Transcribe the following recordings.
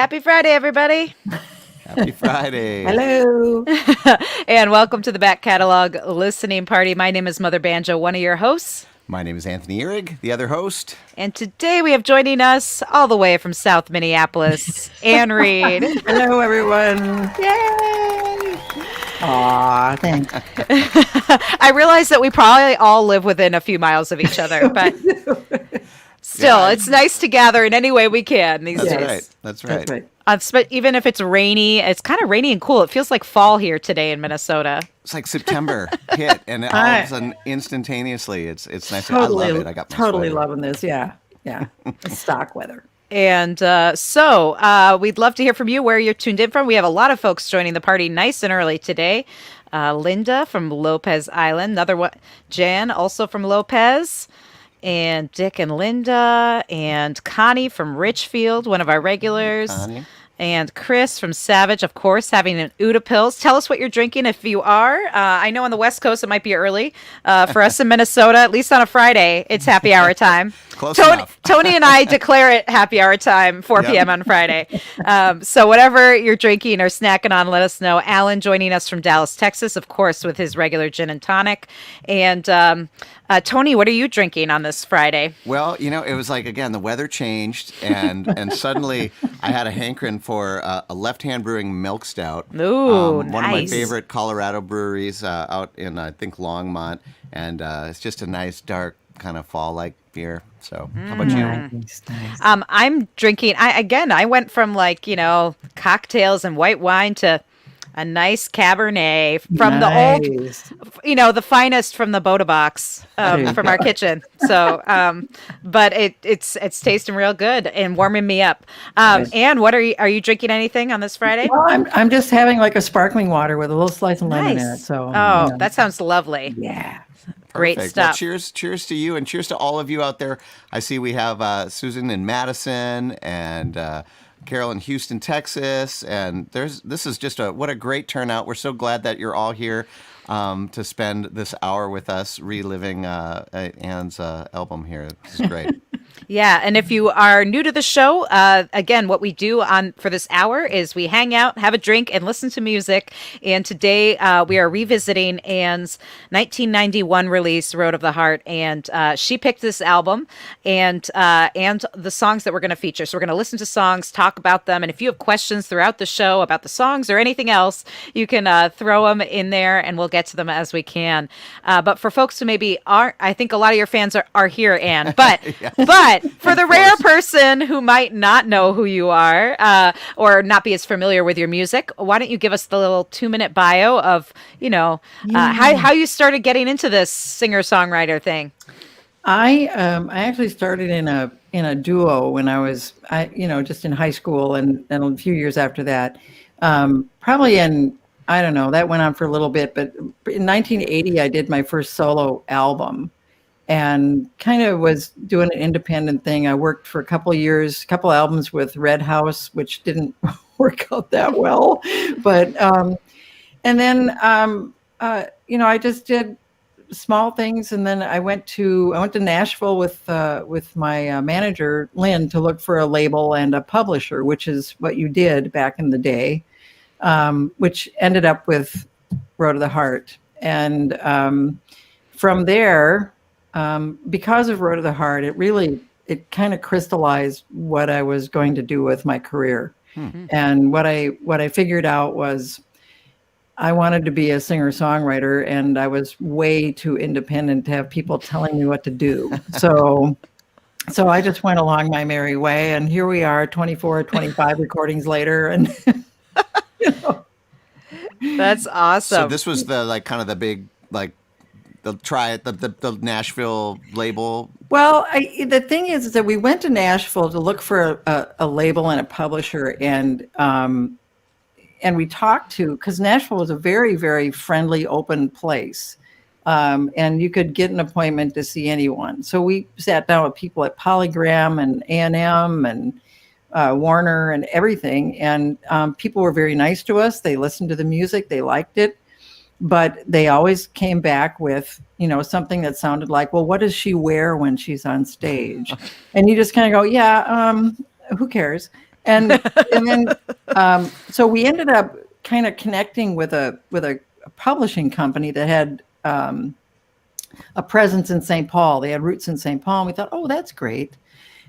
Happy Friday, everybody. Happy Friday. Hello. And welcome to the Back Catalog Listening Party. My name is Mother Banjo, one of your hosts. My name is Anthony Ihrig, the other host. And today we have joining us all the way from South Minneapolis, Ann Reed. Hello, everyone. Yay! Aw, thanks. I realize that we probably all live within a few miles of each other, but still, it's nice to gather in any way we can these That's days. right. That's right. That's right. Even if it's rainy, it's kind of rainy and cool. It feels like fall here today in Minnesota. It's like September hit, and all of a sudden, instantaneously, it's nice. Totally, I love it. I got my totally sweater. loving this. Yeah. It's stock weather. And we'd love to hear from you where you're tuned in from. We have a lot of folks joining the party nice and early today. Linda from Lopez Island, another one. Jan, also from Lopez. And Dick and Linda. And Connie from Richfield, one of our regulars. Connie. And Chris from Savage, of course, having an Uda Pills. Tell us what you're drinking if you are. I know on the West Coast it might be early. For us in Minnesota, at least on a Friday, it's happy hour time. Close enough. Tony and I declare it happy hour time, 4 p.m. on Friday. So whatever you're drinking or snacking on, let us know. Alan joining us from Dallas, Texas, of course, with his regular gin and tonic. And Tony, what are you drinking on this Friday? Well, it was like, again, the weather changed, and suddenly I had a hankering for a left-hand brewing milk stout. Ooh, One of my nice. favorite Colorado breweries out in, I think, Longmont. And it's just a nice, dark, kind of fall-like beer. So how about you? Nice. I'm drinking. I went from cocktails and white wine to a nice Cabernet from the old, the finest from the Boda box from our kitchen. So, but it's tasting real good and warming me up. Anne, what are you drinking anything on this Friday? Well, I'm just having like a sparkling water with a little slice of lemon in it. Nice. So That sounds lovely. yeah. Great Perfect. stuff. Well, cheers to you, and cheers to all of you out there. I see we have Susan in Madison and Carol in Houston, Texas, and this is just what a great turnout. We're so glad that you're all here to spend this hour with us reliving Anne's album here. This is great. Yeah, and if you are new to the show, again, what we do for this hour is we hang out, have a drink, and listen to music. And today we are revisiting Anne's 1991 release, Road of the Heart, and she picked this album and the songs that we're going to feature. So we're going to listen to songs, talk about them, and if you have questions throughout the show about the songs or anything else, you can throw them in there, and we'll get to them as we can. But for folks who maybe aren't, I think a lot of your fans are here, Anne, but But for the rare person who might not know who you are or not be as familiar with your music, why don't you give us the little 2-minute bio of, how you started getting into this singer-songwriter thing? I actually started in a duo when I was just in high school and a few years after that. Probably I don't know, that went on for a little bit, but in 1980 I did my first solo album. And kind of was doing an independent thing. I worked for a couple albums with Red House, which didn't work out that well. But and then I just did small things, and then I went to Nashville with my manager Lynn to look for a label and a publisher, which is what you did back in the day, which ended up with Road of the Heart, and from there. Because of Road of the Heart, it kind of crystallized what I was going to do with my career. Mm-hmm. And what I figured out was I wanted to be a singer-songwriter, and I was way too independent to have people telling me what to do. So I just went along my merry way, and here we are 24, 25 recordings later. And That's awesome. So this was the big the Nashville label. Well, the thing is that we went to Nashville to look for a label and a publisher, and we talked to, because Nashville was a very, very friendly, open place, and you could get an appointment to see anyone. So we sat down with people at Polygram and A&M and Warner and everything, and people were very nice to us. They listened to the music, they liked it. But they always came back with, something that sounded like, well, what does she wear when she's on stage? And you just kind of go, yeah, who cares? And then so we ended up kind of connecting with a publishing company that had a presence in St. Paul. They had roots in St. Paul, and we thought, oh, that's great.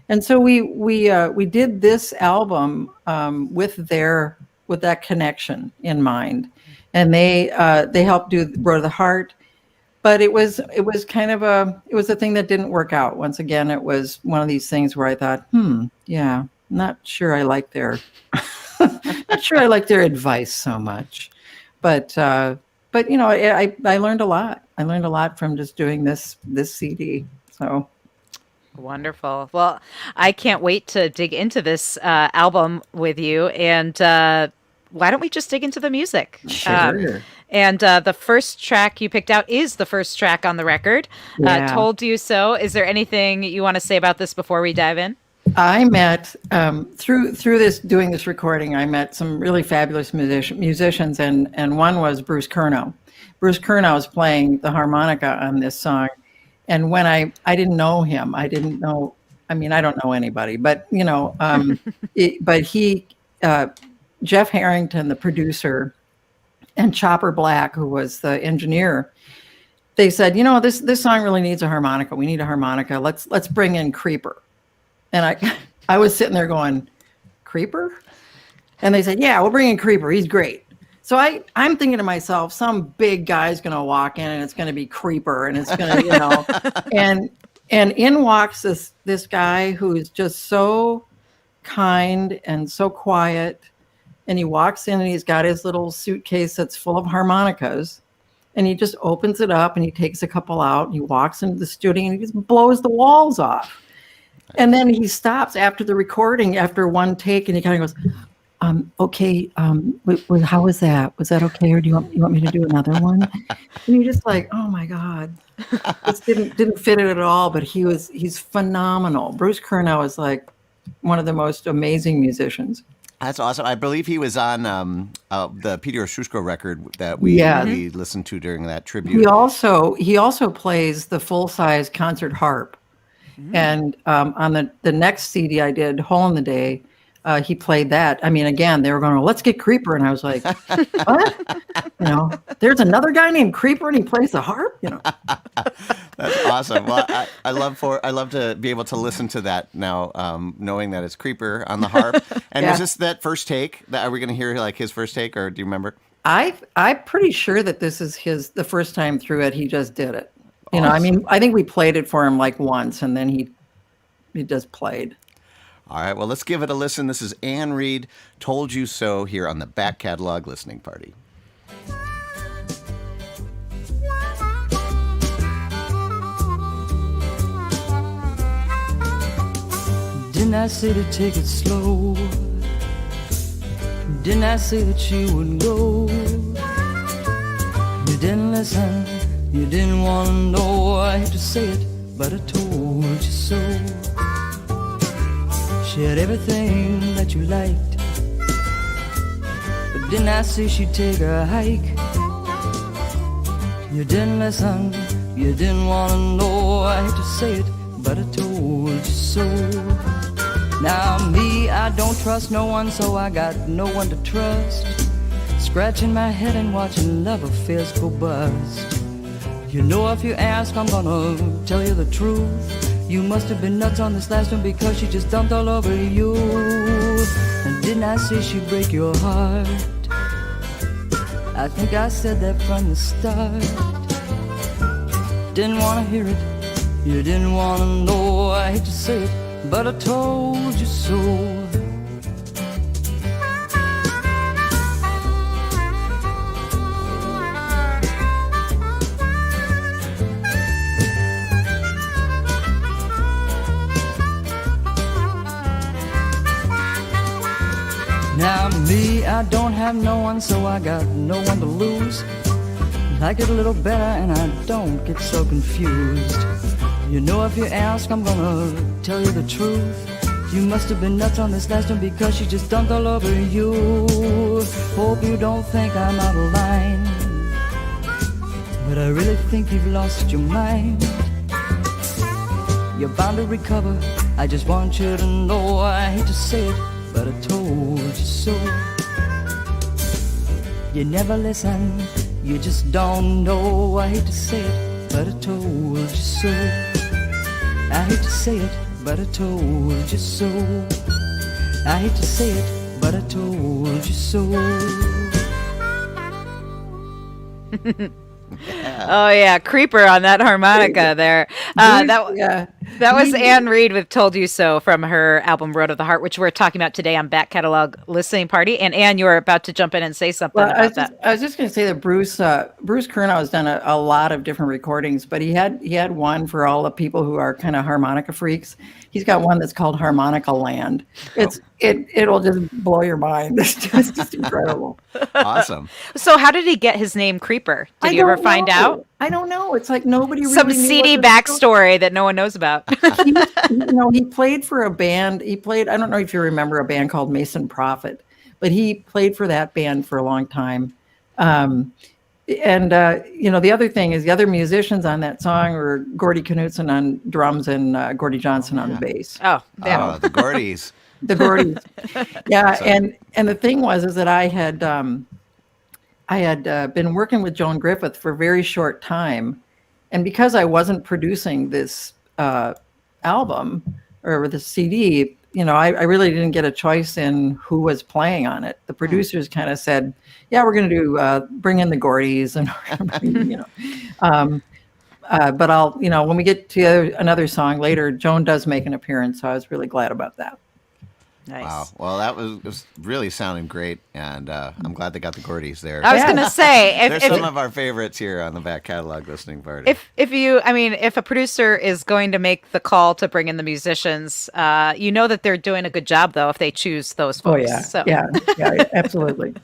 And so we did this album with that connection in mind, and they helped do Road to the Heart. But it was kind of a thing that didn't work out. Once again, it was one of these things where I thought, yeah, not sure I like their advice so much. But you know, I learned a lot. I learned a lot from just doing this CD. So Wonderful. Well, I can't wait to dig into this album with you. And why don't we just dig into the music? Sure. And the first track you picked out is the first track on the record, Yeah. Told You So. Is there anything you want to say about this before we dive in? I met through doing this recording. I met some really fabulous musicians, and one was Bruce Curnow. Bruce Curnow was playing the harmonica on this song, and when I didn't know him, I didn't know. I mean, I don't know anybody, but you know, but he, Jeff Harrington, the producer, and Chopper Black, who was the engineer, they said, you know, this song really needs a harmonica. We need a harmonica. Let's bring in Creeper. And I was sitting there going, Creeper? And they said, yeah, we'll bring in Creeper. He's great. So I'm thinking to myself, some big guy's going to walk in and it's going to be Creeper. And it's going to, you know, and in walks this guy who is just so kind and so quiet. And he walks in and he's got his little suitcase that's full of harmonicas. And he just opens it up and he takes a couple out. And he walks into the studio and he just blows the walls off. And then he stops after the recording, after one take, and he kind of goes, okay, how was that? Was that okay? Or do you want me to do another one? And you're just like, oh my God, this didn't fit it at all, but he's phenomenal. Bruce Curnow is like one of the most amazing musicians. That's awesome. I believe he was on the Peter Oshushko record that we listened to during that tribute. He also plays the full-size concert harp. And on the next CD I did, Hole in the Day, he played that. I mean, again, they were going, let's get Creeper. And I was like, what? You know, there's another guy named Creeper and he plays the harp, you know. That's awesome. Well, I love to be able to listen to that now, knowing that it's Creeper on the harp. And is this that first take? Are we going to hear like his first take, or do you remember? I'm pretty sure that this is the first time through it. He just did it. You know, I mean, I think we played it for him like once, and then he just played. All right, well, let's give it a listen. This is Ann Reed, Told You So, here on the Back Catalog Listening Party. Didn't I say to take it slow? Didn't I say that you would go? You didn't listen. You didn't want to know, I hate to say it, but I told you so. She had everything that you liked, but didn't I say she'd take a hike? You didn't listen, you didn't want to know, I hate to say it, but I told you so. Now me, I don't trust no one, so I got no one to trust. Scratching my head and watching love affairs go bust. You know if you ask, I'm gonna tell you the truth. You must have been nuts on this last one because she just dumped all over you. And didn't I say she'd break your heart? I think I said that from the start. Didn't wanna hear it, you didn't wanna know, I hate to say it, but I told you so. Now me, I don't have no one, so I got no one to lose. Like it a little better and I don't get so confused. You know if you ask, I'm gonna tell you the truth. You must have been nuts on this last one because she just dumped all over you. Hope you don't think I'm out of line, but I really think you've lost your mind. You're bound to recover, I just want you to know, I hate to say it, but I told you so. You never listen, you just don't know. I hate to say it, but I told you so. I hate to say it, but I told you so. I hate to say it, but I told you so. Oh yeah, creeper on that harmonica there. That was Anne Reid with "Told You So" from her album "Road of the Heart," which we're talking about today on Back Catalog Listening Party. And Anne, you were about to jump in and say something about that. I was just going to say that Bruce Curnow has done a lot of different recordings, but he had one for all the people who are kind of harmonica freaks. He's got one that's called Harmonica Land. It'll just blow your mind. It's just incredible. Awesome. So how did he get his name Creeper? Did you ever find out? I don't know. It's like nobody really Some knew seedy backstory that no one knows about. He played for a band. I don't know if you remember a band called Mason Prophet, but he played for that band for a long time. The other thing is the other musicians on that song were Gordy Knudsen on drums and Gordy Johnson on the bass. Oh, the Gordys. The Gordys. Yeah, and the thing is that I had been working with Joan Griffith for a very short time, and because I wasn't producing this album or the CD, I really didn't get a choice in who was playing on it. The producers kind of said, "Yeah, we're going to do bring in the Gordys," and but I'll when we get to another song later, Joan does make an appearance, so I was really glad about that. Nice. Wow. Well, it was really sounding great, and I'm glad they got the Gordys there. I was going to say, they're some of our favorites here on the Back Catalog Listening Party. If a producer is going to make the call to bring in the musicians, that they're doing a good job, though, if they choose those folks. Oh yeah, so. yeah, absolutely.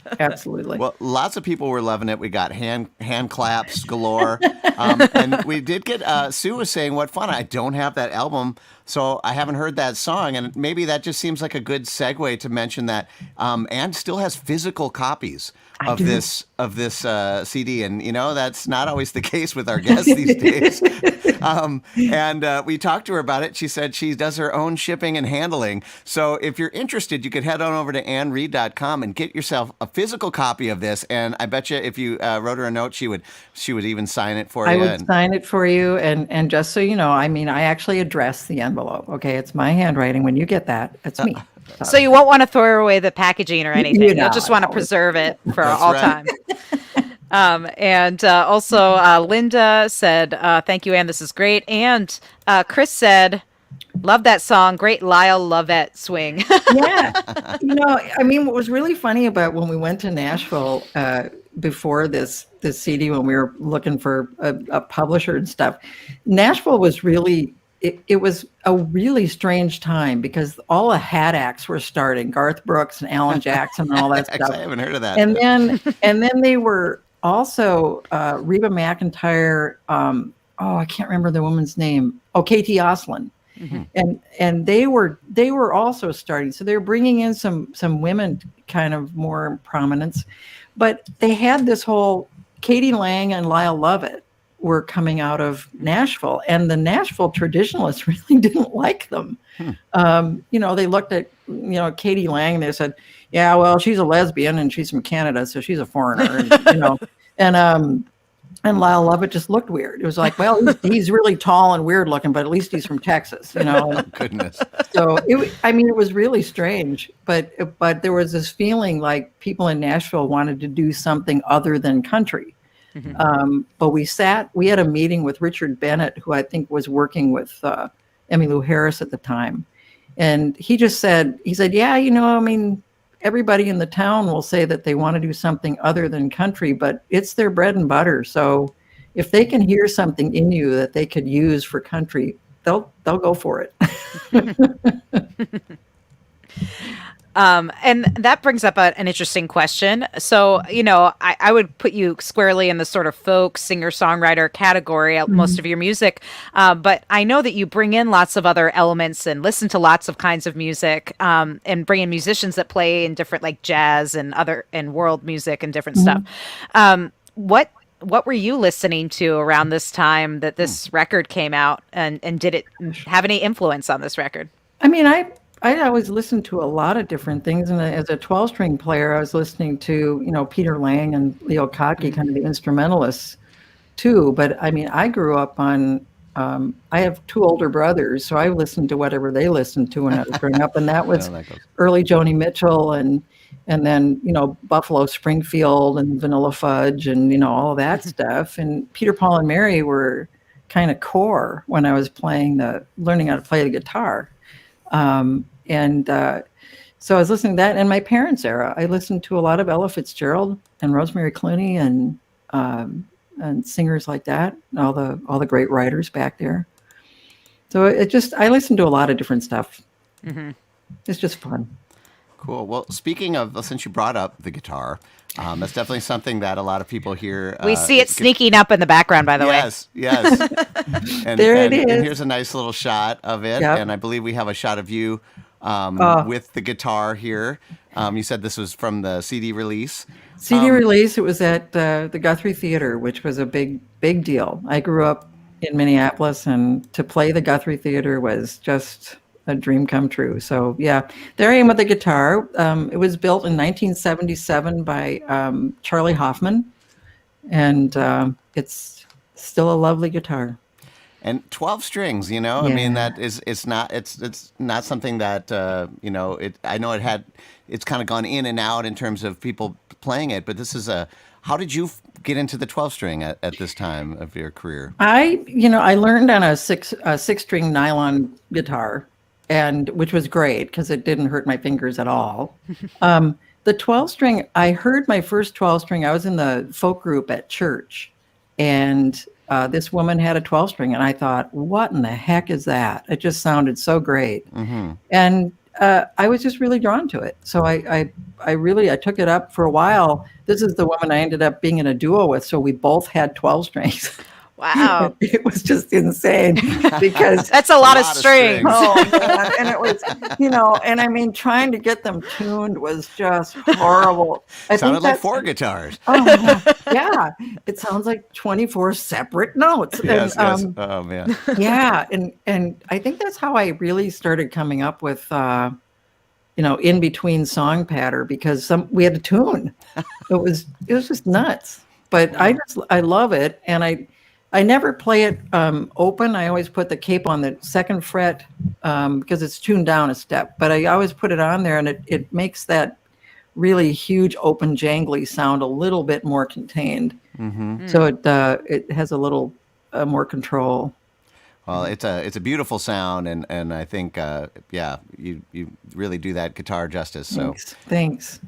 Well, lots of people were loving it. We got hand claps galore, and we did get Sue was saying, "What fun! I don't have that album." So I haven't heard that song, and maybe that just seems like a good segue to mention that Anne still has physical copies of this CD, and that's not always the case with our guests these days. And we talked to her about it. She said she does her own shipping and handling. So if you're interested, you could head on over to AnneReid.com and get yourself a physical copy of this. And I bet you if you wrote her a note, she would even sign it for you. I would sign it for you, and just so you know, I actually address the envelope. Okay, it's my handwriing. When you get that, it's me. So you won't want to throw away the packaging or anything. You'll just want to preserve it for all time. And also Linda said, "Thank you, Anne. This is great." And Chris said, "Love that song. Great Lyle Lovett swing." Yeah. What was really funny about when we went to Nashville before this CD, when we were looking for a publisher and stuff, Nashville was really, it was a really strange time because all the hat acts were starting, Garth Brooks and Alan Jackson and all that stuff. I haven't heard of that. And then they were also Reba McEntire. I can't remember the woman's name. Oh, Katie Oslin. Mm-hmm. And they were also starting. So they were bringing in some women kind of more prominence, but they had this whole Katie Lang and Lyle Lovett were coming out of Nashville, and the Nashville traditionalists really didn't like them. They looked at, Katie Lang, and they said, "Yeah, well, she's a lesbian and she's from Canada, so she's a foreigner," and Lyle Lovett just looked weird. It was like, well, he's really tall and weird looking, but at least he's from Texas, Goodness. So it was really strange, but there was this feeling like people in Nashville wanted to do something other than country. Mm-hmm. But we had a meeting with Richard Bennett, who I think was working with Emmylou Harris at the time. And he said, yeah, everybody in the town will say that they want to do something other than country, but it's their bread and butter. So if they can hear something in you that they could use for country, they'll go for it. And that brings up an interesting question. So, I would put you squarely in the sort of folk singer-songwriter category, most of your music. But I know that you bring in lots of other elements and listen to lots of kinds of music, and bring in musicians that play in different, like jazz and world music and different stuff. What were you listening to around this time that this record came out, and did it have any influence on this record? I always listened to a lot of different things, and as a 12-string player, I was listening to, Peter Lang and Leo Kottke, kind of the instrumentalists too. But I mean, I grew up on. I have two older brothers, so I listened to whatever they listened to when I was growing up, and that I was know that goes. early Joni Mitchell and then Buffalo Springfield and Vanilla Fudge and all of that stuff. And Peter, Paul, and Mary were kind of core when I was learning how to play the guitar. And so I was listening to that. And my parents' era, I listened to a lot of Ella Fitzgerald and Rosemary Clooney and singers like that, and all the great writers back there. So I listened to a lot of different stuff. Mm-hmm. It's just fun. Cool. Well, speaking of, since you brought up the guitar, that's definitely something that a lot of people here. We see it sneaking up in the background, by the way. Yes, yes. And, There it is. And here's a nice little shot of it. Yep. And I believe we have a shot of you with the guitar here. You said this was from the CD release. CD release, it was at the Guthrie Theater, which was a big deal. I grew up in Minneapolis, and to play the Guthrie Theater was just a dream come true. So yeah, there I am with the guitar. It was built in 1977 by Charlie Hoffman, and it's still a lovely guitar. And 12 strings, I mean, that is, it's not something that, I know it's kind of gone in and out in terms of people playing it, but this is how did you get into the 12 string at this time of your career? I learned on a six-string nylon guitar, and which was great because it didn't hurt my fingers at all. The 12 string, I heard my first 12 string. I was in the folk group at church, and this woman had a 12 string, and I thought, what in the heck is that? It just sounded so great. Mm-hmm. And I was just really drawn to it. So I took it up for a while. This is the woman I ended up being in a duo with. So we both had 12 strings. Wow. It was just insane because that's a lot of strings. Oh, man. And it was, and I mean, trying to get them tuned was just horrible. Sounded like 4 guitars. Oh, yeah. It sounds like 24 separate notes. Yes, and, yes. Oh, man. Yeah. And I think that's how I really started coming up with, in between song patter, because we had to tune. It was just nuts. But I love it. And I never play it open. I always put the cape on the second fret because it's tuned down a step. But I always put it on there, and it makes that really huge open jangly sound a little bit more contained. Mm-hmm. So it has a little more control. Well, it's a beautiful sound, and I think you really do that guitar justice. So Thanks.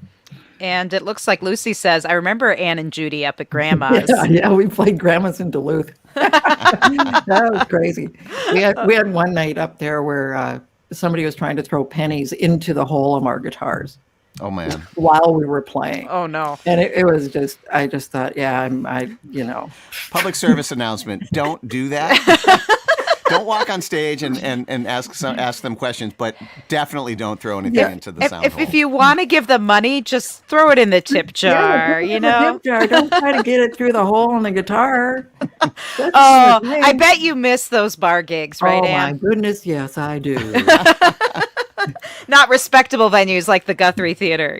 And it looks like Lucy says, I remember Ann and Judy up at Grandma's. Yeah, we played Grandma's in Duluth. That was crazy. We had one night up there where somebody was trying to throw pennies into the hole of our guitars. Oh, man. While we were playing. Oh, no. And it was just, I just thought, Public service announcement, don't do that. Don't walk on stage and ask them questions, but definitely don't throw anything into the sound hole. If you want to give them money, just throw it in the tip jar, The tip jar. Don't try to get it through the hole in the guitar. I bet you miss those bar gigs, right, Ann? Oh, my goodness, yes, I do. Not respectable venues like the Guthrie Theater,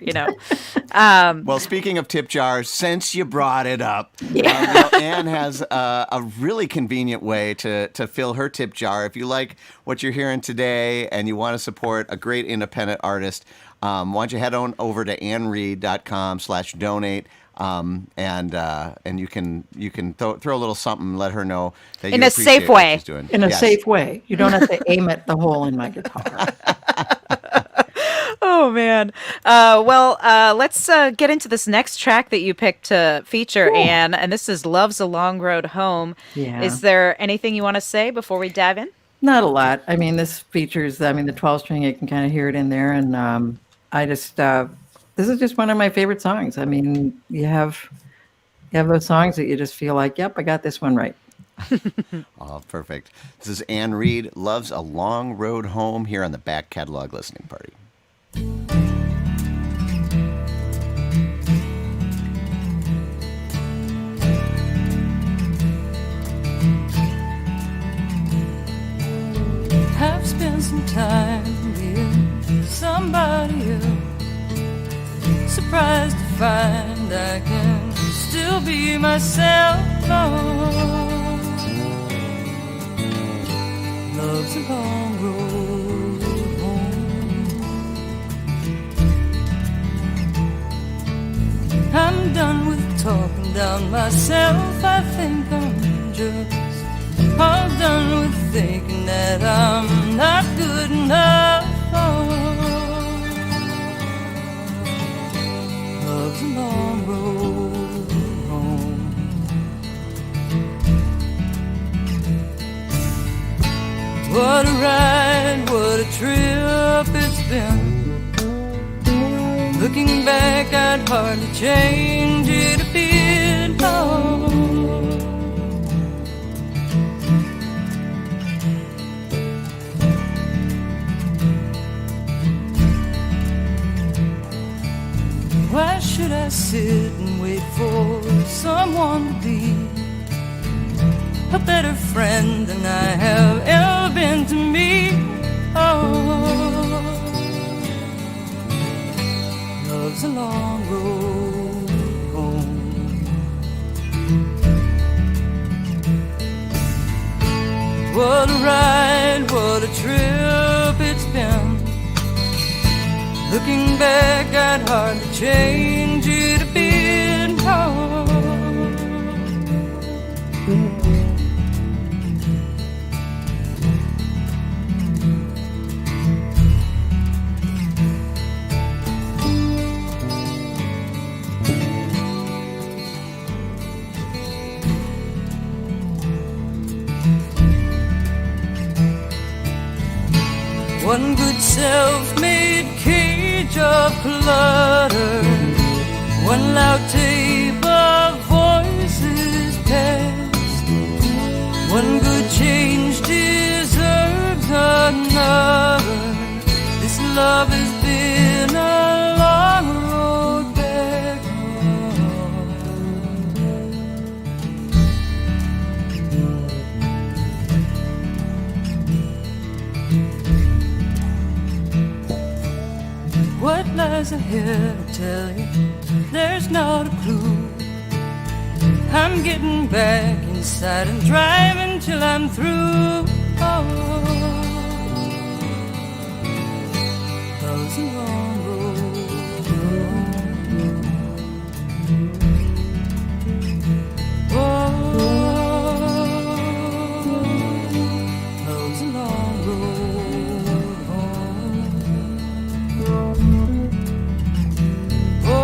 Well, speaking of tip jars, since you brought it up, Ann has a really convenient way to fill her tip jar. If you like what you're hearing today and you want to support a great independent artist, why don't you head on over to annreed.com/donate. And you can throw a little something, let her know that in you a safe way. what she's doing. In a safe way. You don't have to aim at the hole in my guitar. Oh, man. Let's get into this next track that you picked to feature, cool. Ann, and this is Love's a Long Road Home. Yeah. Is there anything you want to say before we dive in? Not a lot. I mean, this features, the 12-string, you can kind of hear it in there, and this is just one of my favorite songs. I mean, you have those songs that you just feel like, yep, I got this one right. Oh, perfect. This is Ann Reed, Love's a Long Road Home, here on the Back Catalog Listening Party. Have spent some time, dear, somebody else. Surprised to find I can still be myself. Love's a long road home. I'm done with talking down myself. I think I'm just all done with thinking that I'm not good enough. Love's a long road home. What a ride, what a trip it's been. Looking back, I'd hardly change it a bit. Oh. Why should I sit and wait for someone to be a better friend than I have ever been to me? Oh, love's a long road home. What a ride, what a trip it's been. Looking back, I'd hardly change it a bit. Oh. One good self-made cage of clutter, one loud tape of voices past. One good change deserves another. This love has been a long road back What lies ahead, I tell you, there's not a clue. I'm getting back inside and driving till I'm through. Oh, love's a long road. Oh, love's a long road home. Oh,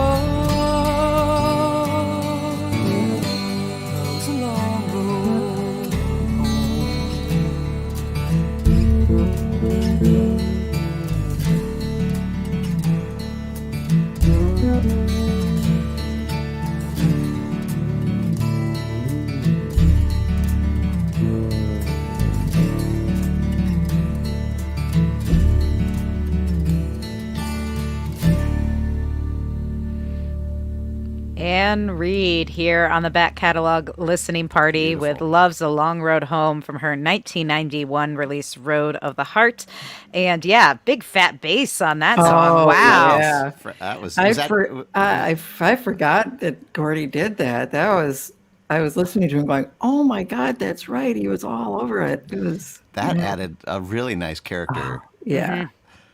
love's a long road Anne Reid here on the Back Catalog Listening Party with Love's a Long Road Home from her 1991 release Road of the Heart. And yeah, big fat bass on that song. Oh, Wow. yeah. That was, I forgot that Gordy did that. I was listening to him going, oh my God, that's right. He was all over it. It was, that added a really nice character. yeah.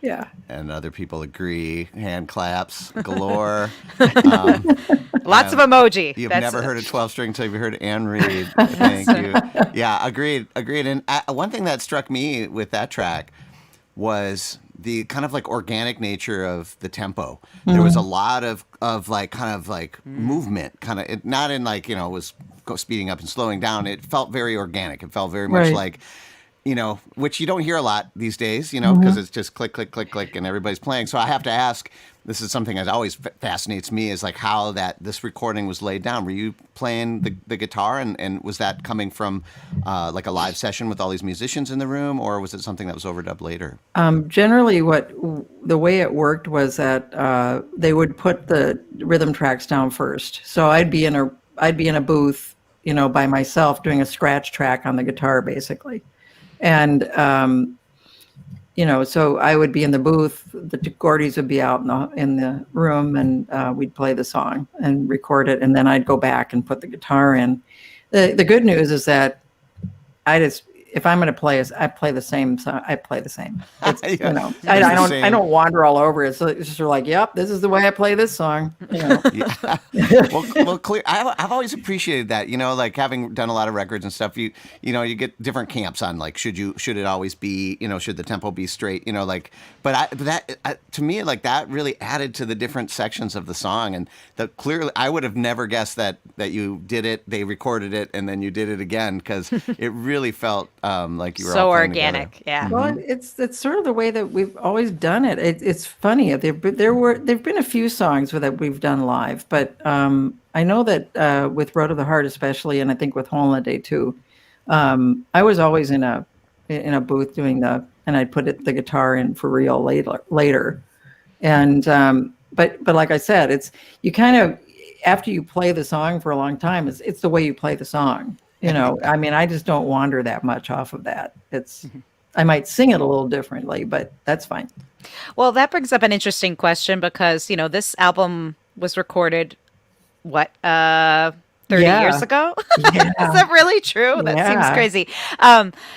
Yeah. And other people agree. Hand claps galore. Lots of emoji. You've That's never it. heard a 12 string until you've heard Anne Reid. Thank you. Yeah, agreed. And one thing that struck me with that track was the kind of like organic nature of the tempo. There was a lot of like kind of like movement, kind of not in like, it was speeding up and slowing down. It felt very organic. It felt very much Right. like, which you don't hear a lot these days, because it's just click, click, click, click, and everybody's playing. So I have to ask, this is something that always fascinates me, is like how this recording was laid down. Were you playing the guitar, and was that coming from like a live session with all these musicians in the room, or was it something that was overdubbed later? Generally, the way it worked was that they would put the rhythm tracks down first. So I'd be in a booth, by myself doing a scratch track on the guitar, basically. And so I would be in the booth, the Gordies would be out in the room, and we'd play the song and record it, and then I'd go back and put the guitar in. The good news is that if I'm going to play, I play the same song. I play the same. It's, Yeah, I don't wander all over it. So it's just like, yep, this is the way I play this song. Yeah. Well, clear. I've always appreciated that. Like having done a lot of records and stuff. You get different camps on like should it always be should the tempo be straight. To me like that really added to the different sections of the song, and clearly I would have never guessed that you did it. They recorded it and then you did it again, because it really felt like you were so all playing organic. together. Yeah. Well, it's sort of the way that we've always done it. It's funny. There've been a few songs that we've done live, but I know that with Road of the Heart especially, and I think with Hole in the Day too, I was always in a booth doing and I'd put the guitar in for real later, and but like I said, it's you kind of after you play the song for a long time, it's the way you play the song. I mean, I just don't wander that much off of that. I might sing it a little differently, but that's fine. Well, that brings up an interesting question because, this album was recorded, 30 years ago? Yeah. Is that really true? That seems crazy.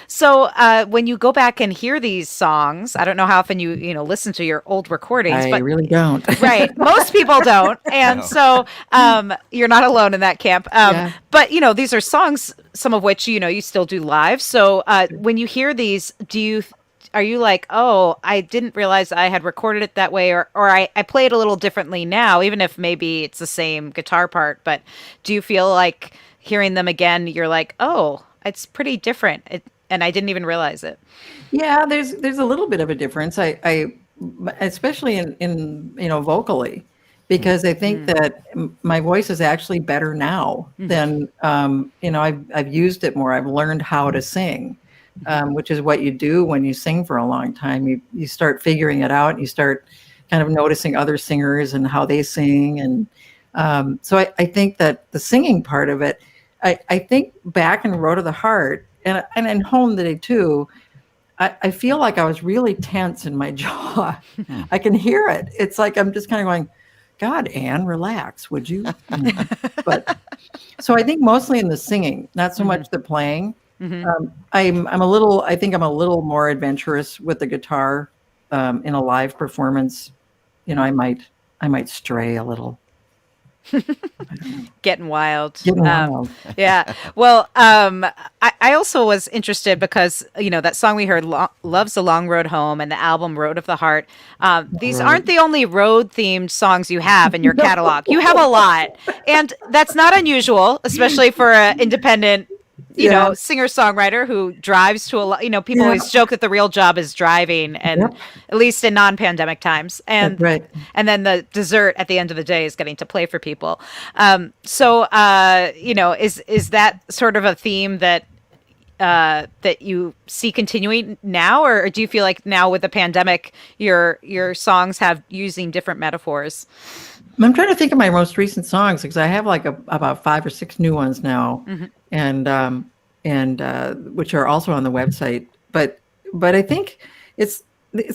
So when you go back and hear these songs, I don't know how often you listen to your old recordings. I really don't. Right. Most people don't. And so you're not alone in that camp. But, these are songs, some of which, you still do live. So when you hear these, are you like, oh, I didn't realize I had recorded it that way, or I play it a little differently now, even if maybe it's the same guitar part, but do you feel like hearing them again, you're like, oh, it's pretty different, and I didn't even realize it? Yeah, there's a little bit of a difference. I especially in vocally, because I think that my voice is actually better now than I've used it more. I've learned how to sing. Which is what you do when you sing for a long time. You start figuring it out. And you start kind of noticing other singers and how they sing. And so I think that the singing part of it, I think back in Road of the Heart and in Home in the Day too, I feel like I was really tense in my jaw. I can hear it. It's like I'm just kind of going, God, Anne, relax, would you? But so I think mostly in the singing, not so much the playing. I'm a little more adventurous with the guitar in a live performance. I might stray a little. Getting wild. Yeah. Well, I also was interested because, that song we heard, Love's a Long Road Home, and the album Road of the Heart. These aren't the only road themed songs you have in your catalog. You have a lot. And that's not unusual, especially for an independent singer-songwriter who drives to a lot. People always joke that the real job is driving, and at least in non-pandemic times. And and then the dessert at the end of the day is getting to play for people. So is that sort of a theme that you see continuing now, or do you feel like now with the pandemic, your songs have using different metaphors? I'm trying to think of my most recent songs because I have like about 5 or 6 new ones now, and which are also on the website. But I think it's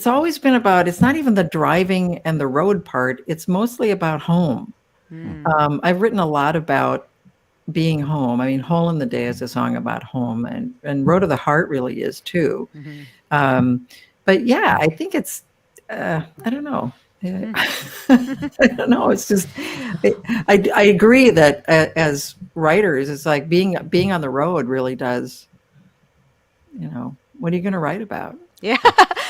always been about. It's not even the driving and the road part. It's mostly about home. I've written a lot about being home. I mean, Hole in the Day is a song about home, and Road of the Heart really is too. But yeah, I think it's. I don't know. I don't know. It's just, I agree that as writers, it's like being on the road really does. What are you going to write about? Yeah.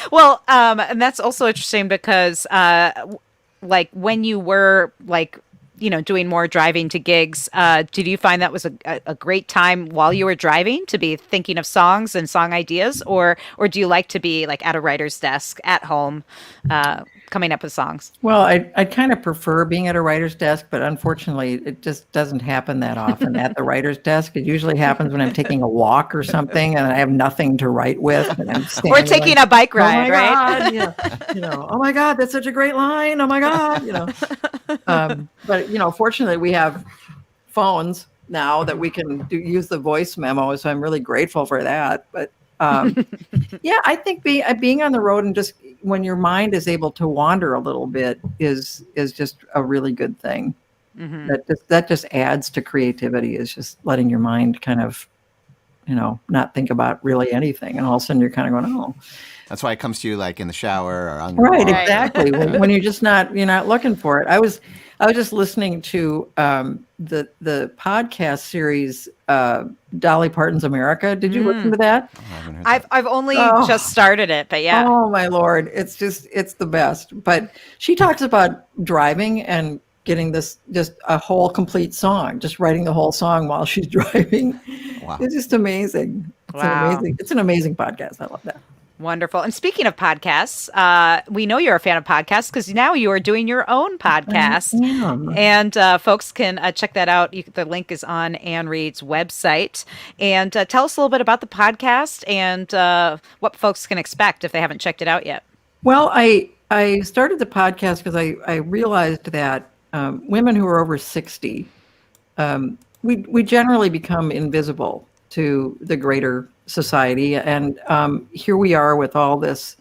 Well, and that's also interesting because, like when you were doing more driving to gigs, did you find that was a great time while you were driving to be thinking of songs and song ideas, or do you like to be like at a writer's desk at home, coming up with songs? Well, I kind of prefer being at a writer's desk, but unfortunately, it just doesn't happen that often at the writer's desk. It usually happens when I'm taking a walk or something, and I have nothing to write with, and I'm or taking a bike ride, right? God, oh my God, that's such a great line. Oh my God, But fortunately, we have phones now that we can use the voice memo, so I'm really grateful for that. But Yeah, I think being on the road and just when your mind is able to wander a little bit is just a really good thing. That just adds to creativity, is just letting your mind kind of, not think about really anything, and all of a sudden you're kind of going, oh, That's why it comes to you like in the shower or on your right, walk. exactly. When you're not looking for it. I was just listening to the podcast series Dolly Parton's America. Did you listen to that? Oh, I haven't heard that. I've only just started it, but yeah. Oh my Lord. It's the best. But she talks about driving and getting this just a whole complete song, just writing the whole song while she's driving. Wow. It's just amazing. It's an amazing podcast. I love that. Wonderful. And speaking of podcasts, we know you're a fan of podcasts because now you are doing your own podcast. And folks can check that out. The link is on Ann Reed's website. And tell us a little bit about the podcast and what folks can expect if they haven't checked it out yet. Well, I started the podcast because I realized that women who are over 60, we generally become invisible to the greater society. And here we are with all this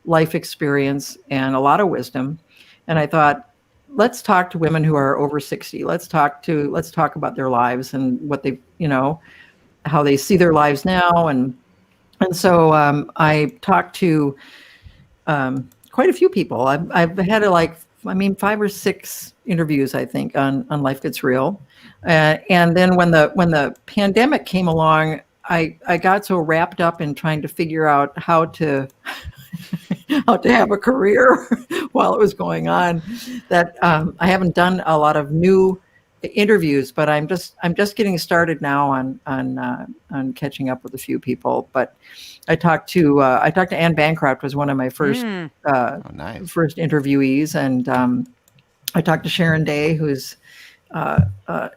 life experience and a lot of wisdom. And I thought, let's talk to women who are over 60. Let's talk about their lives and what they, how they see their lives now. And so I talked to quite a few people. I've had 5 or 6 interviews, I think, on Life Gets Real. And then when the pandemic came along, I got so wrapped up in trying to figure out how to have a career while it was going on that I haven't done a lot of new interviews, but I'm just getting started now on catching up with a few people. But I talked to Anne Bancroft, was one of my first first interviewees, and I talked to Sharon Day, who's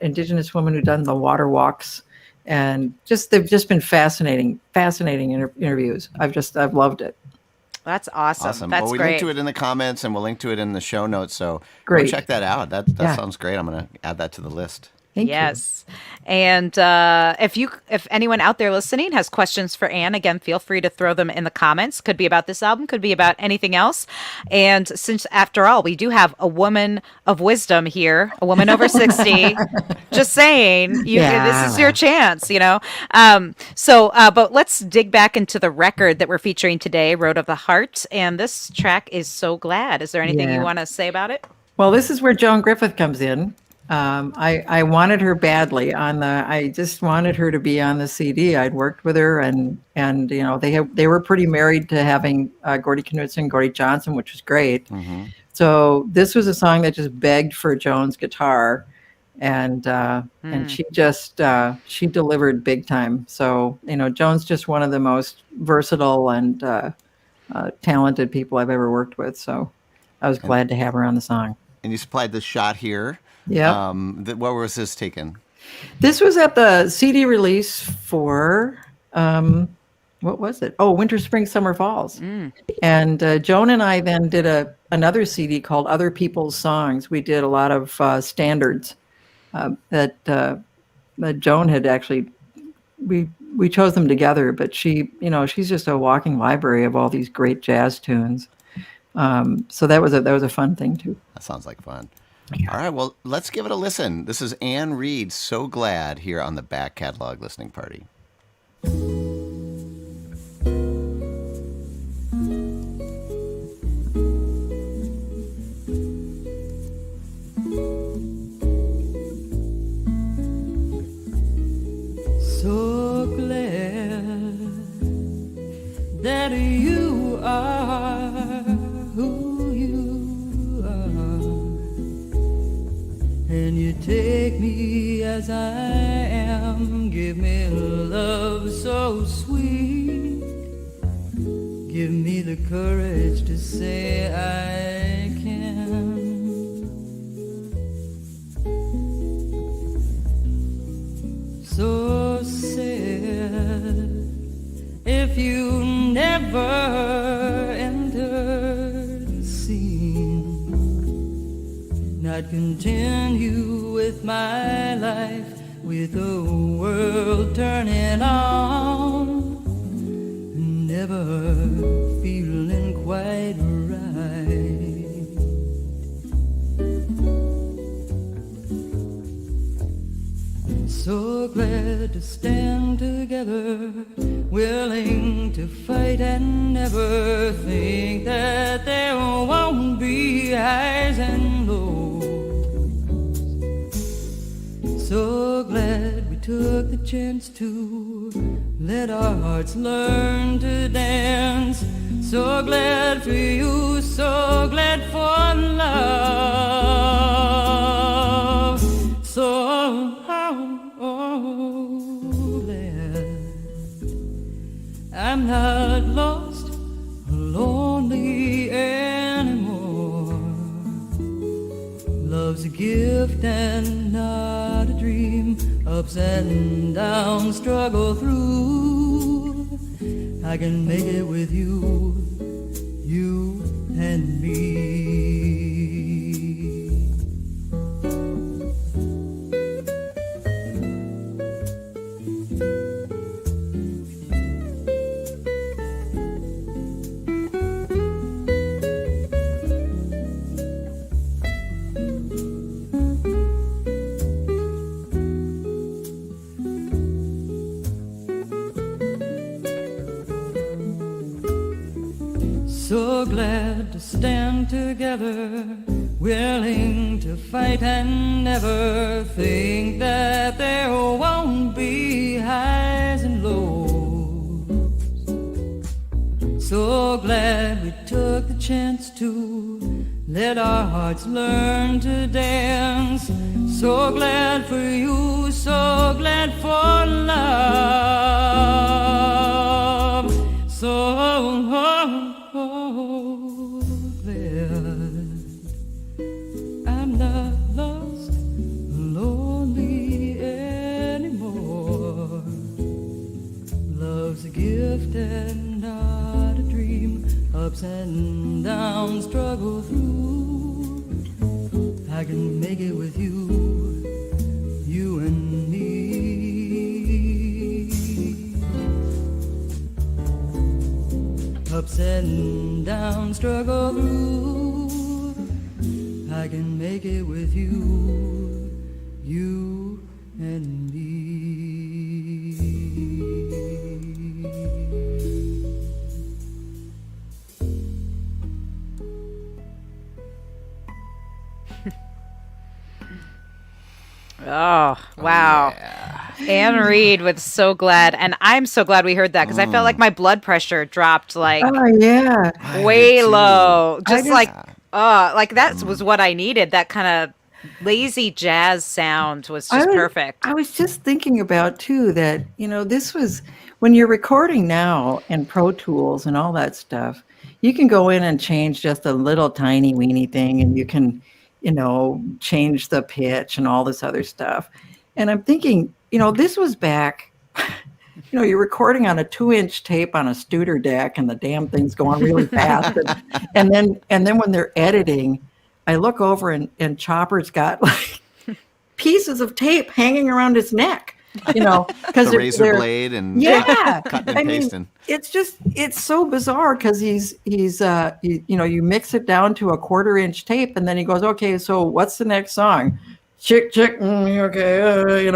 Indigenous woman who done the water walks. And they've just been fascinating interviews. I've loved it. That's awesome. That's well, we great. link to it in the comments, and we'll link to it in the show notes. So great. Go check that out. That sounds great. I'm going to add that to the list. Thank you. And if anyone out there listening has questions for Anne, again, feel free to throw them in the comments. Could be about this album, could be about anything else. And since, after all, we do have a woman of wisdom here, a woman over 60, just saying, this is your chance, but let's dig back into the record that we're featuring today, Road of the Heart. And this track is So Glad. Is there anything you want to say about it? Well, this is where Joan Griffith comes in. I wanted her badly I just wanted her to be on the CD. I'd worked with her and they were pretty married to having Gordie Knudsen, Gordie Johnson, which was great. Mm-hmm. So this was a song that just begged for Joan's guitar, and she just she delivered big time. So Joan's just one of the most versatile and talented people I've ever worked with. So I was glad to have her on the song. And you supplied this shot here. Yeah. Where was this taken? This was at the CD release for, what was it? Oh, Winter, Spring, Summer, Falls. And Joan and I then did another CD called Other People's Songs. We did a lot of standards that Joan had actually, we chose them together, but she's just a walking library of all these great jazz tunes. So that was a fun thing too. That sounds like fun. Yeah. All right, well, let's give it a listen. This is Ann Reed, So Glad, here on the Back Catalog Listening Party. So glad that you are who you are, and you take me as I am, give me love so sweet, give me the courage to say I can. So sad if you never enter the scene, not continue with my life with the world turning on, willing to fight and never think that there won't be highs and lows. So glad we took the chance to let our hearts learn to dance. So glad for you, so glad for love. So glad I'm not lost or lonely anymore. Love's a gift and not a dream. Ups and downs, struggle through. I can make it with you, you and me. So glad to stand together, willing to fight and never think that there won't be highs and lows. So glad we took the chance to let our hearts learn to dance. So glad for you, so glad for love. So glad I'm not lost, lonely anymore. Love's a gift and not a dream. Ups and downs, struggle through. I can make it with you, you and me. Ups and downs, struggle through. I can make it with you, you and me. Oh, wow. Anne Reid with So Glad. And I'm so glad we heard that because I felt like my blood pressure dropped like Oh yeah. way low. Just just- like that was what I needed. That kind of lazy jazz sound was just perfect. I was just thinking about too that, this was when you're recording now in Pro Tools and all that stuff, you can go in and change just a little tiny weeny thing and you can, change the pitch and all this other stuff. And I'm thinking, this was back, you're recording on a 2-inch tape on a Studer deck and the damn thing's going really fast. And then when they're editing, I look over and Chopper's got like pieces of tape hanging around his neck, because The razor blade and cutting and pasting. It's so bizarre because he's you mix it down to a 1/4-inch tape and then he goes, okay, so what's the next song? Chick, okay,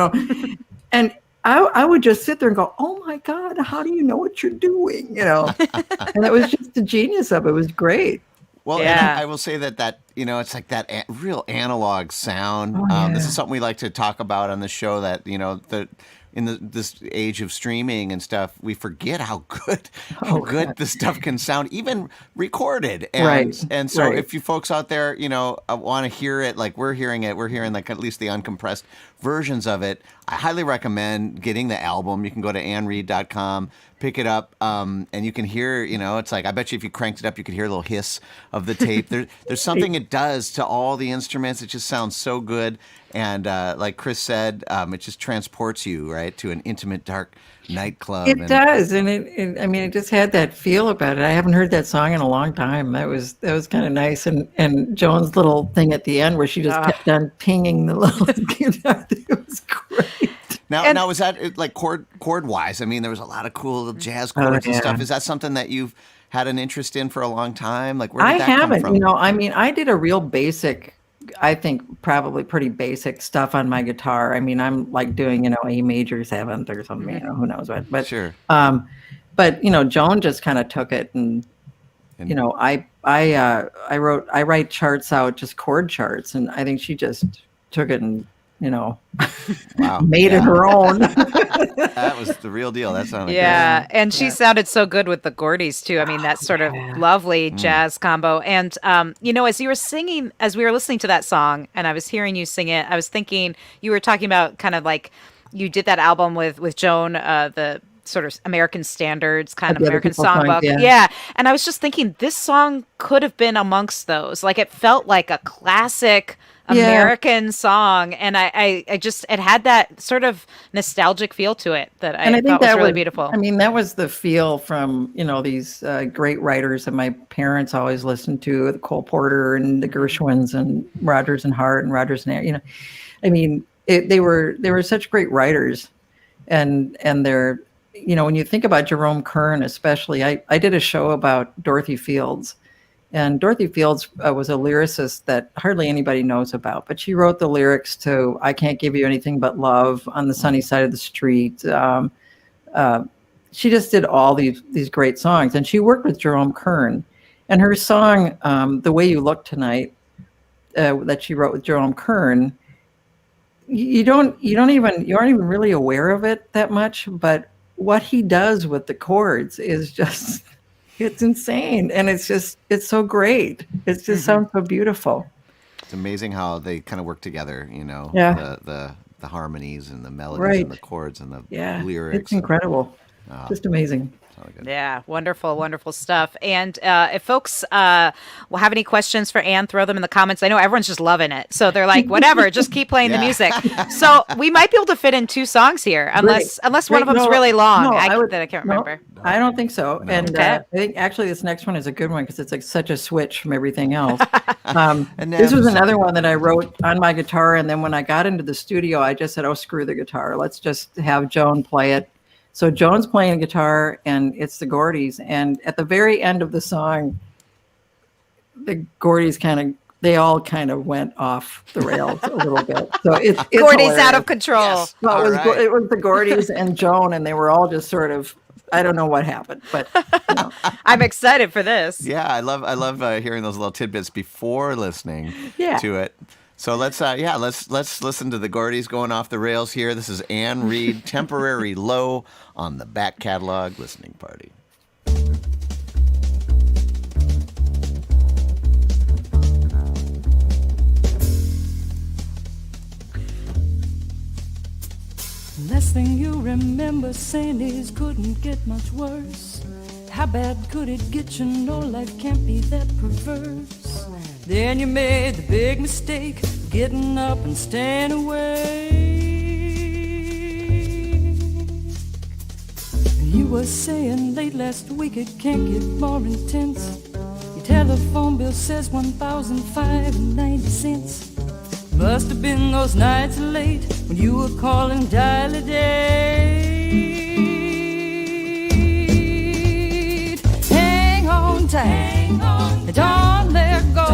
and I would just sit there and go, oh my God, how do you know what you're doing? And it was just the genius of it. It was great. Well, Yeah. and I will say that it's like that real analog sound. Oh, yeah. This is something we like to talk about on the show. That this age of streaming and stuff, we forget how good the stuff can sound, even recorded. And Right. and so Right. if you folks out there, want to hear it like we're hearing like at least the uncompressed versions of it, I highly recommend getting the album. You can go to AnneReid.com, pick it up, and you can hear, it's like, I bet you if you cranked it up, you could hear a little hiss of the tape. There's something it does to all the instruments. It just sounds so good. And like Chris said, it just transports you, right, to an intimate, dark nightclub. It does, and it just had that feel about it. I haven't heard that song in a long time. That was kind of nice, and Joan's little thing at the end where she just kept on pinging the little guitar. It was great. Now was that like chord wise? I mean, there was a lot of cool jazz chords and stuff. Is that something that you've had an interest in for a long time? Like, where did that come from? I did a real basic, I think probably pretty basic stuff on my guitar. I mean, I'm like doing, A major 7th or something, who knows what. But Sure. but Joan just kind of took it, and I write charts out, just chord charts, and I think she just took it and Wow. made it her own. That was the real deal. That sounded Yeah, and she sounded so good with the Gordies too. I mean, that sort of lovely jazz combo. And as you were singing, as we were listening to that song, and I was hearing you sing it, I was thinking you were talking about kind of like you did that album with Joan, the sort of American standards, kind of Other American people's songs, songbook. yeah. Yeah, and I was just thinking this song could have been amongst those. Like it felt like a classic American song, and I just it had that sort of nostalgic feel to it that I thought was really beautiful. I mean, that was the feel from these great writers that my parents always listened to, the Cole Porter and the Gershwins and Rodgers and Hart and Rodgers and I mean, they were such great writers, and they're when you think about Jerome Kern especially, I did a show about Dorothy Fields. And Dorothy Fields was a lyricist that hardly anybody knows about, but she wrote the lyrics to "I Can't Give You Anything But Love," "On the Sunny Side of the Street." She just did all these great songs, and she worked with Jerome Kern. And her song "The Way You Look Tonight," that she wrote with Jerome Kern, you aren't even really aware of it that much, but what he does with the chords is just. It's insane, and it's so great. It just sounds so beautiful. It's amazing how they kind of work together, Yeah. the harmonies and the melodies and the chords and the lyrics. It's incredible. Just amazing. Yeah, wonderful, wonderful stuff. And if folks will have any questions for Ann, throw them in the comments. I know everyone's just loving it. So they're like, whatever, just keep playing the music. So we might be able to fit in 2 songs here, unless one of them's really long that I can't remember. I don't think so. No. And I think actually this next one is a good one because it's like such a switch from everything else. This was another one that I wrote on my guitar. And then when I got into the studio, I just said, oh, screw the guitar. Let's just have Joan play it. So Joan's playing guitar, and it's the Gordies. And at the very end of the song, the Gordies they all kind of went off the rails a little bit. So it's Gordies hilarious. out of control. Yes. Well, it was the Gordies and Joan, and they were all just sort of, I don't know what happened, but I'm excited for this. Yeah, I love hearing those little tidbits before listening to it. So let's listen to the Gordies going off the rails here. This is Ann Reed, Temporary Low on the Back Catalog Listening Party. Last thing you remember saying is couldn't get much worse. How bad could it get? Life can't be that perverse. Then you made the big mistake of getting up and staying away. You were saying late last week it can't get more intense. Your telephone bill says $1,005.90. Must have been those nights late when you were calling dial-a-day. Hang on tight, don't let go.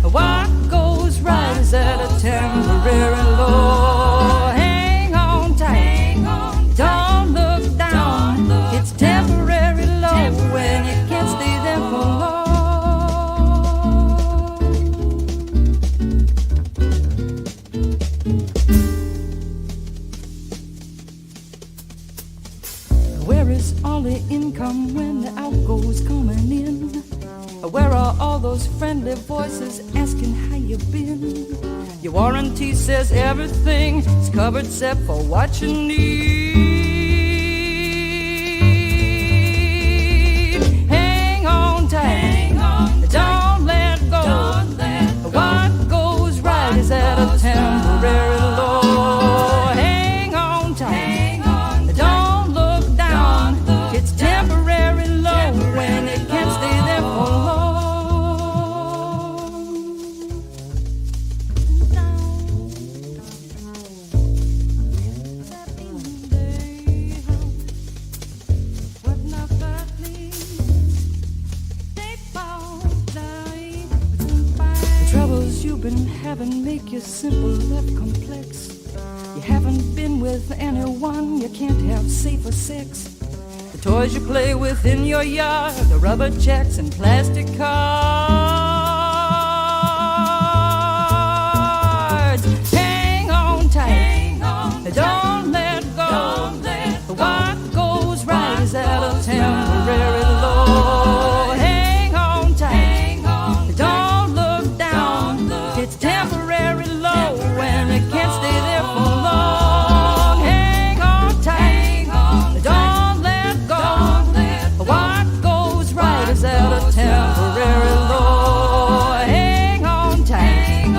What goes right is at a temporary low. Hang on tight, don't look down. It's temporary low when you can't stay there for long. Where is all the income when the outgo's coming in? Where are all those friendly voices asking how you been? Your warranty says everything is covered except for what you need. Hang on tight, don't let go. What goes right is at a temporary low. Hang on tight, don't look down. It's temporary low when it can't stay there for long. The troubles you've been having make you simple left complex. You haven't been with anyone, you can't have safer sex. the toys you play with in your yard, the rubber checks and plastic cards. Hang on tight, don't let go. What goes right is at a temporary low. Hang on tight, don't look down. It's temporary low and it can't stay there for long. Hang on tight, don't let go. What goes right is at a temporary low. Hang on tight,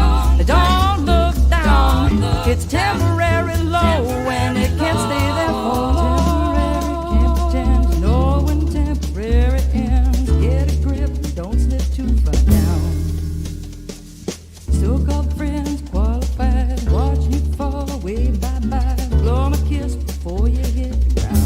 don't look down. It's temporary low and it can't stay there for long. Temporary, can't pretend to know when temporary ends. Get a grip, don't slip too far down. So-called friends qualified, watching you fall away. Bye-bye, blow 'em a kiss before you hit the ground.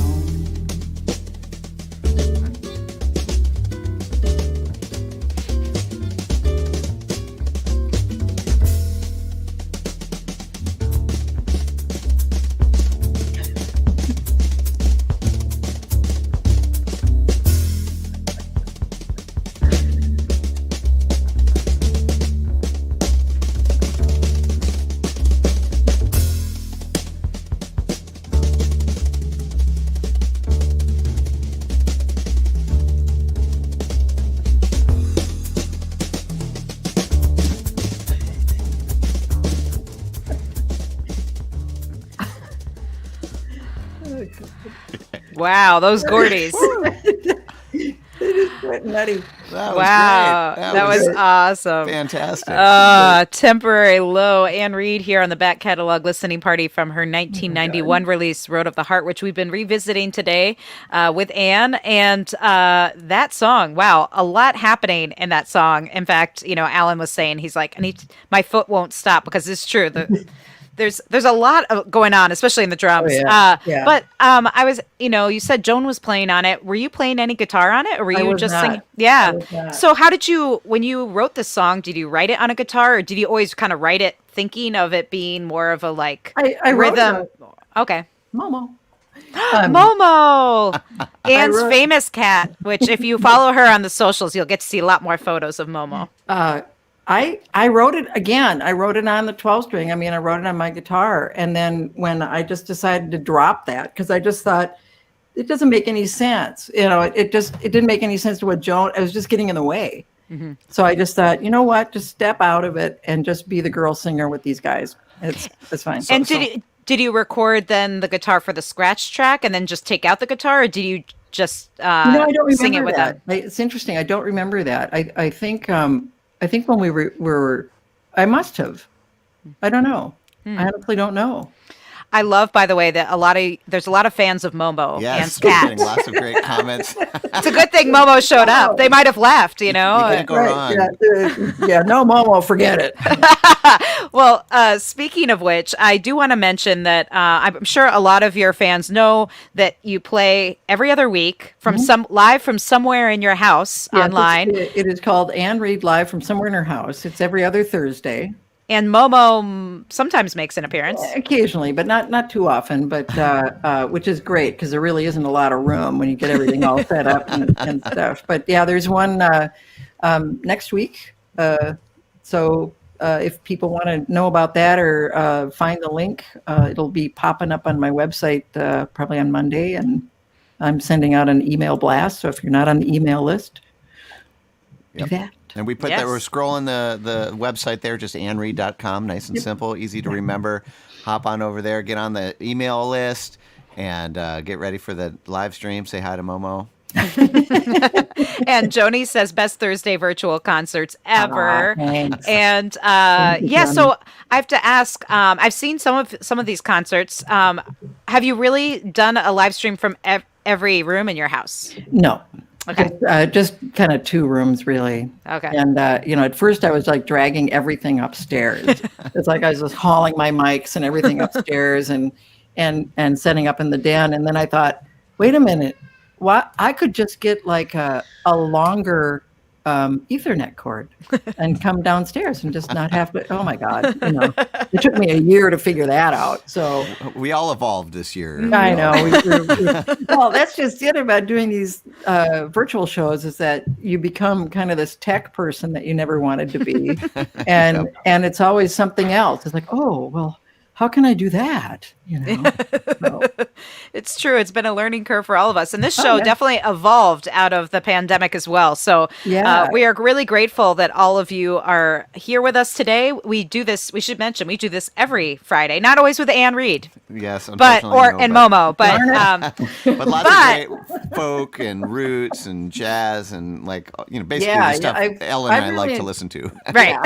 Wow, those Gordies. Nutty. That was Wow, great. that was awesome. Fantastic. Temporary Low. Anne Reed here on the back catalog listening party from her 1991 release, Road of the Heart, which we've been revisiting today with Anne. And that song, wow, a lot happening in that song. In fact, Alan was saying, he's like, my foot won't stop, because it's true. There's a lot going on, especially in the drums. Oh, yeah. But I was, you said Joan was playing on it. Were you playing any guitar on it, or were I you was just not. singing? Yeah. I was not. So how did you, when you wrote this song, did you write it on a guitar, or did you always kind of write it thinking of it being more of a I wrote rhythm? Okay. Momo. Momo, Anne's wrote- famous cat, which if you follow her on the socials, you'll get to see a lot more photos of Momo. I wrote it again. I wrote it on the 12 string. I mean, I wrote it on my guitar. And then when I just decided to drop that, because I just thought it doesn't make any sense. It didn't make any sense to what Joan, I was just getting in the way. Mm-hmm. So I just thought, you know what, just step out of it and just be the girl singer with these guys. It's fine. And did you record then the guitar for the scratch track and then just take out the guitar, or did you just I don't remember sing it with that. them? It's interesting. I don't remember that. I think when we were, I must have. I don't know. I honestly don't know. I love, by the way, that there's a lot of fans of Momo and Yes, we're cat. getting lots of great comments. It's a good thing Momo showed up. They might have left, You can't go wrong. Yeah, no, Momo, forget it. Well, speaking of which, I do want to mention that I'm sure a lot of your fans know that you play every other week from live from somewhere in your house online. It is called Anne Reed Live from Somewhere in Her House. It's every other Thursday. And Momo sometimes makes an appearance. Occasionally, but not too often. But which is great, because there really isn't a lot of room when you get everything all set up and stuff. But yeah, there's one next week. So if people want to know about that or find the link, it'll be popping up on my website probably on Monday, and I'm sending out an email blast. So if you're not on the email list, do that. And we put Yes. that, we're scrolling the website there, just annreed.com, nice and simple, easy to remember. Hop on over there, get on the email list, and get ready for the live stream. Say hi to Momo. And Joni says best Thursday virtual concerts ever. Thanks. And you, so I have to ask. I've seen some of these concerts. Have you really done a live stream from every room in your house? No. Okay. Just kind of two rooms, really. Okay. And, at first I was like dragging everything upstairs. It's like I was just hauling my mics and everything upstairs and setting up in the den. And then I thought, wait a minute, what? I could just get like a longer Ethernet cord and come downstairs and just not have to. Oh my God! It took me a year to figure that out. So We all evolved this year. I know. Well, that's just it about doing these virtual shows is that you become kind of this tech person that you never wanted to be, and it's always something else. It's like, oh well, how can I do that? So. It's true. It's been a learning curve for all of us. And this show definitely evolved out of the pandemic as well. So we are really grateful that all of you are here with us today. We do this, we should mention, we do this every Friday, not always with Anne Reed. Yes, and unfortunately. Momo. But but lots of great folk and roots and jazz and basically the stuff Ellen and I like to listen to. Right.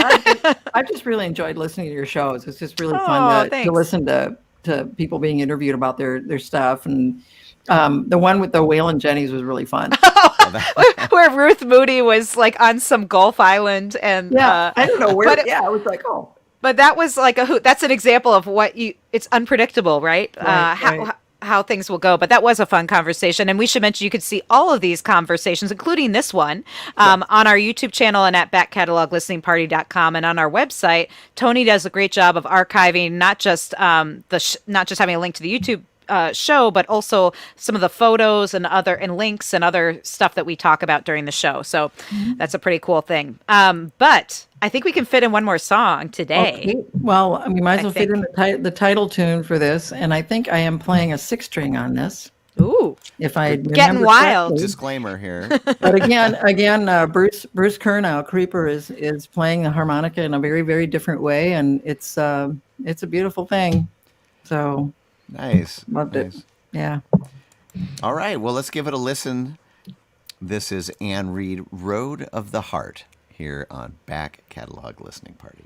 I've just really enjoyed listening to your shows. It's just really fun to listen to people being interviewed about their stuff. And the one with the Waylon Jennings was really fun. Where Ruth Moody was like on some Gulf island. And I don't know where. I was like, oh. But that was like that's an example of it's unpredictable, right? How things will go. But that was a fun conversation. And we should mention you could see all of these conversations, including this one, on our YouTube channel and at backcataloglisteningparty.com. And on our website, Tony does a great job of archiving, not just not just having a link to the YouTube show, but also some of the photos and links and other stuff that we talk about during the show. So that's a pretty cool thing. But I think we can fit in one more song today. Okay. Well, we might as well fit in the title tune for this, and I think I am playing a 6-string on this. Ooh, if I getting wild. Correctly. Disclaimer here. But again, Bruce Kernow, Creeper, is playing the harmonica in a very, very different way, and it's a beautiful thing. So nice, loved it. Yeah. All right, well, let's give it a listen. This is Anne Reed, "Road of the Heart," here on Back Catalog Listening Party.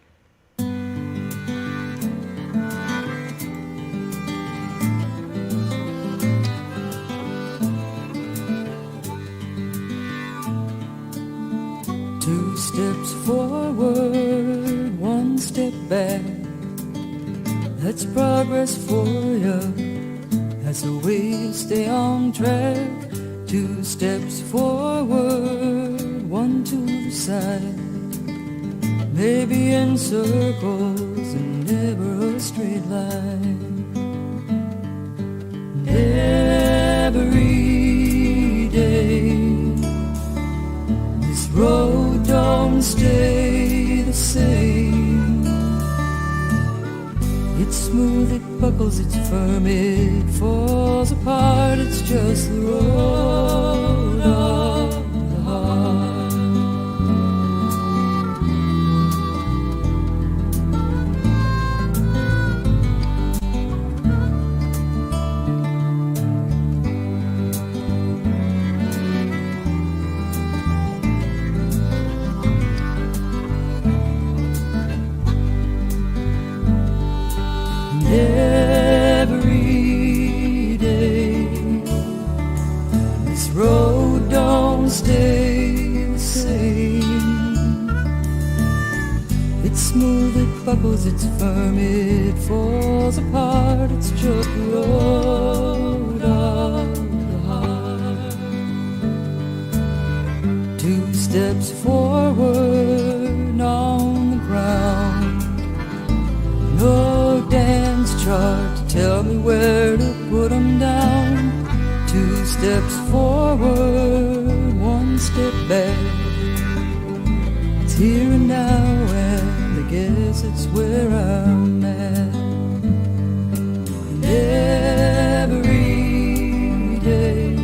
Two steps forward, one step back. That's progress for you. That's the way you stay on track. Two steps forward, one to the side. Maybe in circles and never a straight line. Every day this road don't stay the same. It's smooth, it buckles, it's firm, it falls apart. It's just the road of the heart. Every day this road don't stay the same. It's smooth, it buckles, it's firm, it falls apart. It's just the road of the heart. Two steps forward on the ground. No dance chart to tell me where to put 'em down. Two steps forward, one step back. It's here and now, and I guess it's where I'm at. And every day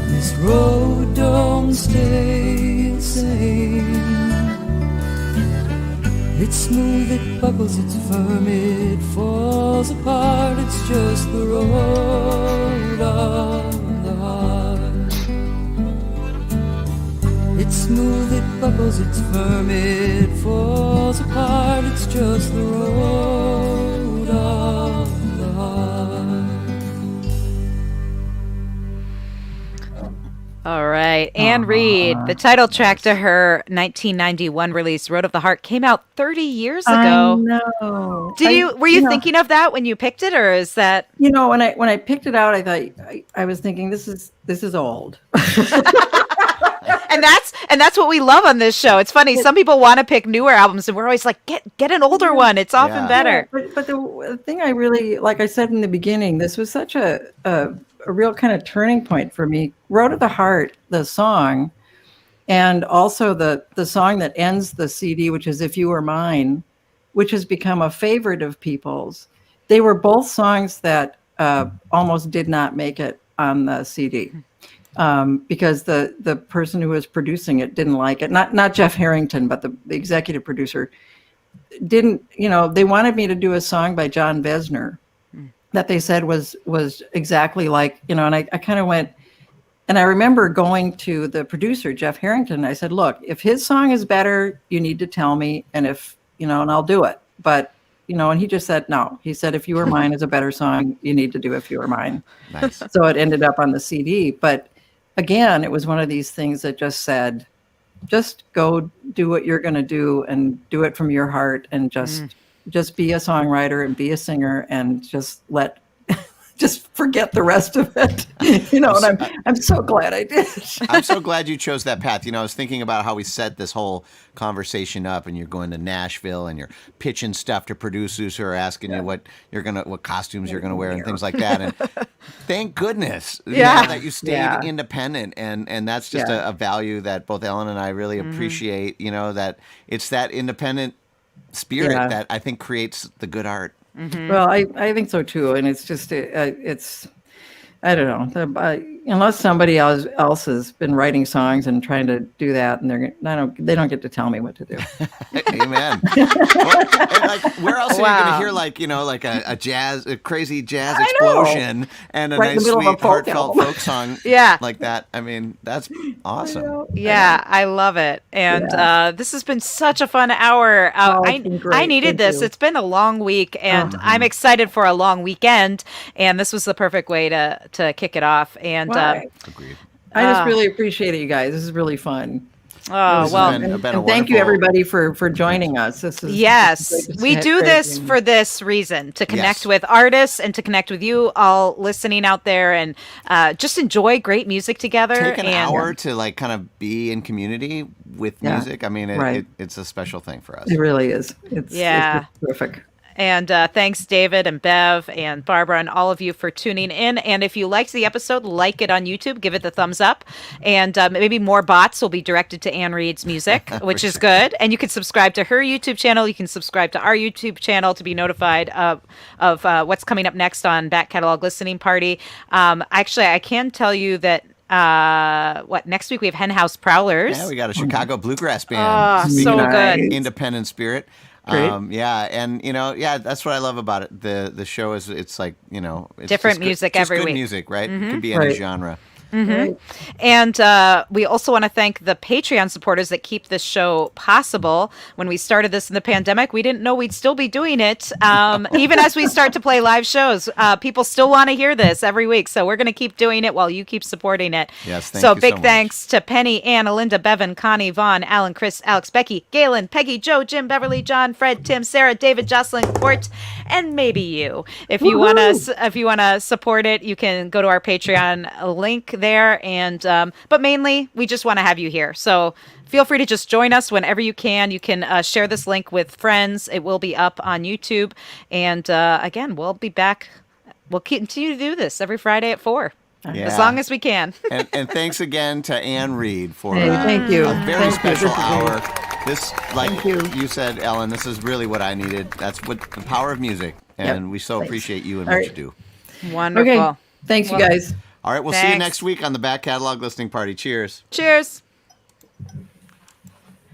this road don't stay the same. It's smooth, it buckles, it's firm, it falls apart. It's just the road of the heart. It's smooth, it buckles, it's firm, it falls apart. It's just the road of the heart. All right. Anne Reed, the title track to her 1991 release, Road of the Heart, came out 30 years ago. I know. Were you thinking of that when you picked it, or is that? When I picked it out, I thought I was thinking this is old. and that's what we love on this show. It's funny. Some people want to pick newer albums, and we're always like, get an older one. It's often Yeah. better. But the thing I really, like I said in the beginning, this was such a real kind of turning point for me. Road to the Heart, the song, and also the song that ends the CD, which is If You Were Mine, which has become a favorite of people's. They were both songs that almost did not make it on the CD. Because the person who was producing it didn't like it. Not Jeff Harrington, but the executive producer didn't. They wanted me to do a song by John Vesner that they said was exactly like, and I kind of went, and I remember going to the producer, Jeff Harrington. I said, look, if his song is better, you need to tell me, and if, and I'll do it. But, and he just said, no. He said, If You Were Mine is a better song. You need to do If You Were Mine. Nice. So it ended up on the CD. But again, it was one of these things that just said, just go do what you're going to do and do it from your heart, and just be a songwriter and be a singer, and just just forget the rest of it. And I'm so glad I did. I'm so glad you chose that path. I was thinking about how we set this whole conversation up, and you're going to Nashville and you're pitching stuff to producers who are asking you what costumes you're gonna wear and things like that. And thank goodness that you stayed independent, and that's just a value that both Ellen and I really appreciate. That it's that independent spirit that I think creates the good art. Well, I think so too, and it's just it's I don't know, unless somebody else has been writing songs and trying to do that, and they don't get to tell me what to do. Amen. Where else are you going to hear a crazy jazz explosion and a nice, sweet, heartfelt folk song like that? I mean, that's awesome. I love it. And this has been such a fun hour. I needed this. It's been a long week, and I'm excited for a long weekend. And this was the perfect way to kick it off. And agreed. I just really appreciate it, you guys. This is really fun. Oh, well, and thank you everybody for joining us. This is we do this for this reason, to connect with artists and to connect with you all listening out there, and just enjoy great music together. Take an hour to kind of be in community with music. I mean, it's a special thing for us. It really is. It's terrific. And thanks, David and Bev and Barbara and all of you for tuning in. And if you liked the episode, like it on YouTube, give it the thumbs up. And maybe more bots will be directed to Ann Reed's music, which is good. And you can subscribe to her YouTube channel. You can subscribe to our YouTube channel to be notified of what's coming up next on Back Catalog Listening Party. Actually, I can tell you that next week we have Hen House Prowlers. Yeah, we got a Chicago bluegrass band. So good. Independent spirit. And that's what I love about it. The show is it's different music every week. Music, right? It could be any genre. Right. And we also want to thank the Patreon supporters that keep this show possible. When we started this in the pandemic, we didn't know we'd still be doing it. Even as we start to play live shows, people still want to hear this every week. So we're going to keep doing it while you keep supporting it. Yes, thank so you big so thanks to Penny, Anna, Linda, Bevan, Connie, Vaughn, Alan, Chris, Alex, Becky, Galen, Peggy, Joe, Jim, Beverly, John, Fred, Tim, Sarah, David, Jocelyn, Court, and maybe you. If you want to support it, you can go to our Patreon link there, and but mainly we just want to have you here, so feel free to just join us whenever you can. You can share this link with friends. It will be up on YouTube, and again, we'll be back. We'll continue to do this every Friday at 4 as long as we can. and thanks again to Ann Reed for thank you. A very special hour. Thank you said, Ellen, this is really what I needed. That's what the power of music, and we so appreciate you and what you do. Wonderful. Okay. Thanks, you guys. All right, we'll see you next week on the Back Catalog Listening Party. Cheers. Cheers.